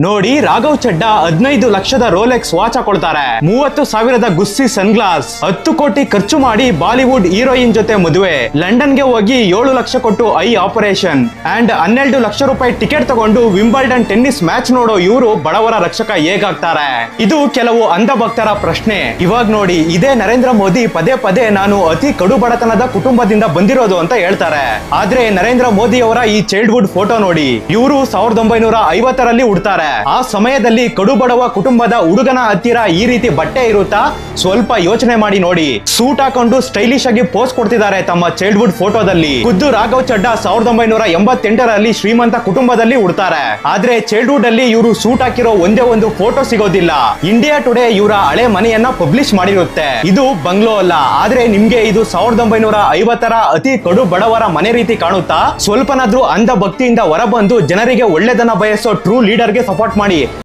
ನೋಡಿ, ರಾಘವ್ ಚಡ್ಡಾ 15 ಲಕ್ಷದ Rolex watch ಹಾಕೊಳ್ತಾರೆ, 30,000ದ ಗುಸ್ಸಿ sunglass, 10 ಕೋಟಿ ಖರ್ಚು ಮಾಡಿ ಬಾಲಿವುಡ್ ಹೀರೋಯಿನ್ ಜೊತೆ ಮದುವೆ, ಲಂಡನ್ಗೆ ಹೋಗಿ 7 ಲಕ್ಷ ಕೊಟ್ಟು ಐ ಆಪರೇಷನ್ ಅಂಡ್ 12 ಲಕ್ಷ ರೂಪಾಯಿ ಟಿಕೆಟ್ ತಗೊಂಡು ವಿಂಬಲ್ಡನ್ ಟೆನ್ನಿಸ್ ಮ್ಯಾಚ್ ನೋಡೋ ಇವರು ಬಡವರ ರಕ್ಷಕ ಹೇಗಾಗ್ತಾರೆ? ಇದು ಕೆಲವು ಅಂಧ ಭಕ್ತರ ಪ್ರಶ್ನೆ. ಇವಾಗ ನೋಡಿ, ಇದೇ ನರೇಂದ್ರ ಮೋದಿ ಪದೇ ಪದೇ ನಾನು ಅತಿ ಕಡು ಬಡತನದ ಕುಟುಂಬದಿಂದ ಬಂದಿರೋದು ಅಂತ ಹೇಳ್ತಾರೆ. ಆದ್ರೆ ನರೇಂದ್ರ ಮೋದಿ ಅವರ ಈ ಚೈಲ್ಡ್ಹುಡ್ ಫೋಟೋ ನೋಡಿ, ಇವರು 1950ರಲ್ಲಿ ಹುಡ್ತಾರೆ. ಆ ಸಮಯದಲ್ಲಿ ಕಡು ಬಡವ ಕುಟುಂಬದ ಹುಡುಗನ ಹತ್ತಿರ ಈ ರೀತಿ ಬಟ್ಟೆ ಇರುತ್ತಾ? ಸ್ವಲ್ಪ ಯೋಚನೆ ಮಾಡಿ ನೋಡಿ. ಸೂಟ್ ಹಾಕೊಂಡು ಸ್ಟೈಲಿಶ್ ಆಗಿ ಪೋಸ್ ಕೊಡ್ತಿದ್ದಾರೆ ತಮ್ಮ ಚೈಲ್ಡ್ಹುಡ್ ಫೋಟೋದಲ್ಲಿ. ಖುದ್ದು ರಾಘವ್ ಚಡ್ಡಾ 1988ರಲ್ಲಿ ಶ್ರೀಮಂತ ಕುಟುಂಬದಲ್ಲಿ ಹುಡ್ತಾರೆ. ಆದ್ರೆ ಚೈಲ್ಡ್ಹುಡ್ ಅಲ್ಲಿ ಇವರು ಸೂಟ್ ಹಾಕಿರೋ ಒಂದೇ ಒಂದು ಫೋಟೋ ಸಿಗೋದಿಲ್ಲ. ಇಂಡಿಯಾ ಟುಡೇ ಇವರ ಹಳೆ ಮನೆಯನ್ನ ಪಬ್ಲಿಷ್ ಮಾಡಿರುತ್ತೆ. ಇದು ಬಂಗ್ಲೋ ಅಲ್ಲ, ಆದ್ರೆ ನಿಮ್ಗೆ ಇದು 1950ರ ಅತಿ ಕಡು ಬಡವರ ಮನೆ ರೀತಿ ಕಾಣುತ್ತಾ? ಸ್ವಲ್ಪನಾದ್ರೂ ಅಂಧ ಭಕ್ತಿಯಿಂದ ಹೊರಬಂದು ಜನರಿಗೆ ಒಳ್ಳೆದನ್ನ ಬಯಸೋ ಟ್ರೂ ಲೀಡರ್ಗೆ ಸಪೋರ್ಟ್ ಮಾಡಿ.